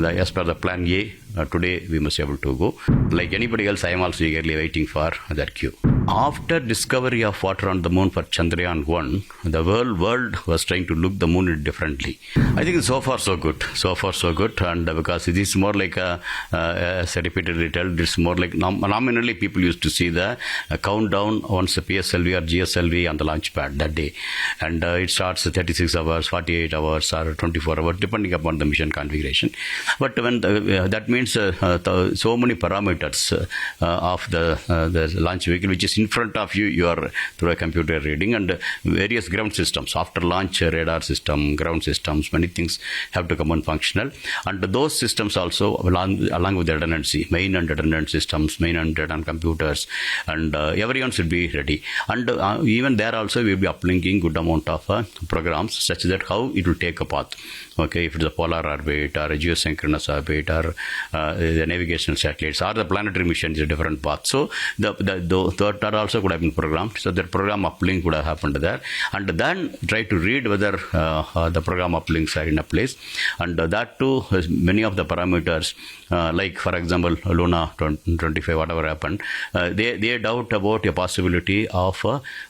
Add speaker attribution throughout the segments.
Speaker 1: as per the plan A, today we must be able to go. Like anybody else, I am also eagerly waiting for that queue. After discovery of water on the moon for Chandrayaan-3, the world was trying to look the moon differently. I think so far so good. So far so good, and because it is more like as I repeatedly tell, it's more like nominally people used to see the countdown once the PSLV or GSLV on the launch pad that day, and it starts 36 hours, 48 hours, or 24 hours depending upon the mission configuration. But when that means so many parameters of the launch vehicle, which is in front of you, you are through a computer reading, and various ground systems, after launch radar system, ground systems, many things have to come on functional, and those systems also along with the redundancy, main and redundant systems, main and redundant computers, and everyone should be ready. And even there also we will be uplinking good amount of programs such that how it will take a path. Okay, if it's a polar orbit or a geosynchronous orbit or the navigational satellites or the planetary mission is a different path. So that also could have been programmed. So that program uplink would have happened there, and then try to read whether the program uplinks are in a place, and that too many of the parameters like for example Luna 25 whatever happened, they doubt about a possibility of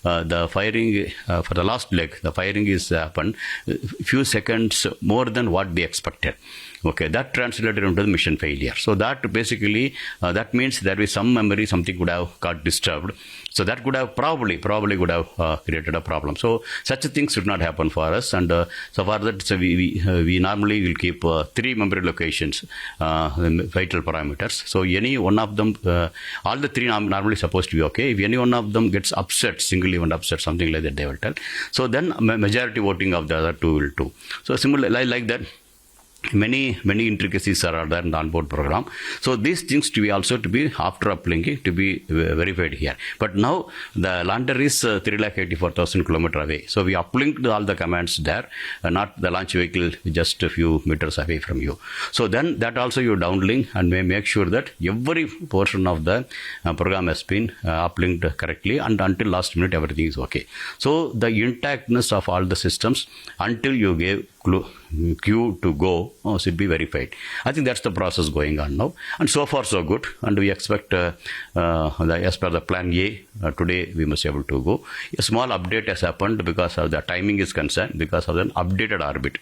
Speaker 1: the firing for the last leg. The firing is happened few seconds more than what they expected. Okay, that translated into the mission failure. So that basically that means there is some memory, something could have got disturbed. So that could have probably could have created a problem. So such things should not happen for us. And so for that, so we normally will keep 3 memory locations, vital parameters. So any one of them, all the 3 are normally supposed to be okay. If any one of them gets upset, single event upset, something like that, they will tell. So then majority voting of the other 2 will do. So similarly like that. Many intricacies are there in the onboard program. So these things to be also to be after uplinking to be verified here. But now the lander is 384,000 kilometers away. So we uplinked all the commands there, not the launch vehicle just a few meters away from you. So then that also you downlink and may make sure that every portion of the program has been uplinked correctly, and until last minute everything is okay. So the intactness of all the systems until you gave queue to go should be verified. I think that's the process going on now, and so far so good, and we expect as per the plan A, today we must be able to go. A small update has happened because of the timing is concerned, because of an updated orbit.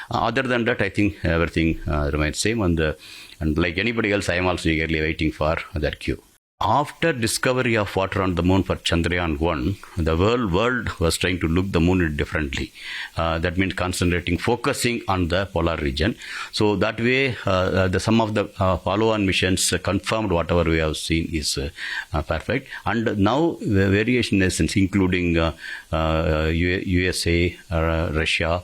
Speaker 1: Other than that, I think everything remains same, and like anybody else, I am also eagerly waiting for that queue. After discovery of water on the moon for Chandrayaan-1, the world was trying to look the moon differently. That means concentrating, focusing on the polar region. So that way, some of the follow-on missions confirmed whatever we have seen is perfect. And now variation nations, including USA, Russia,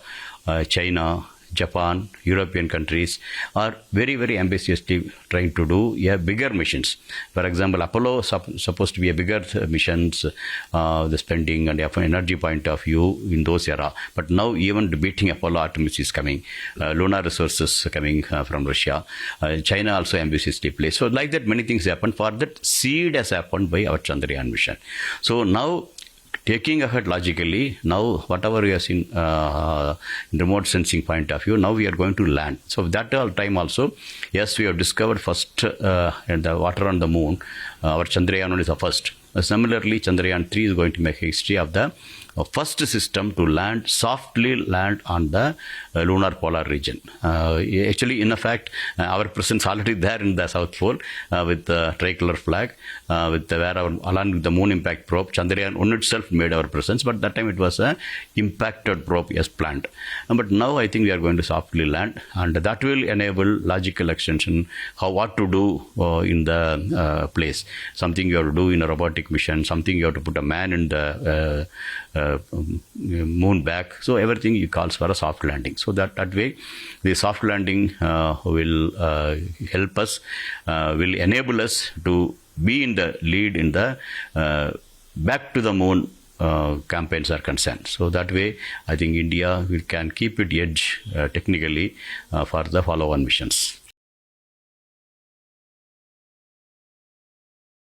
Speaker 1: China, Japan, European countries are very ambitiously trying to do bigger missions. For example, Apollo supposed to be a bigger missions, the spending and energy point of view in those era. But now even beating Apollo Artemis is coming. Lunar resources coming from Russia. China also ambitiously placed. So like that many things happen. For that seed has happened by our Chandrayaan mission. So now taking ahead logically, now whatever we have seen in remote sensing point of view, now we are going to land. So that time also, yes, we have discovered first the water on the moon. Our Chandrayaan-1 is the first. Similarly, Chandrayaan-3 is going to make history of the first system to softly land on the lunar polar region. Actually, in fact, our presence already there in the South Pole with the tricolor flag, along with the moon impact probe. Chandrayaan-1 itself made our presence, but that time it was a impacted probe as planned. But now I think we are going to softly land, and that will enable logical extension, what to do in the place. Something you have to do in a robotic mission, something you have to put a man in the moon back. So everything calls for a soft landing. So that way, the soft landing will help us, will enable us to be in the lead in the back to the moon campaigns are concerned. So that way, I think India can keep its edge technically for the follow-on missions.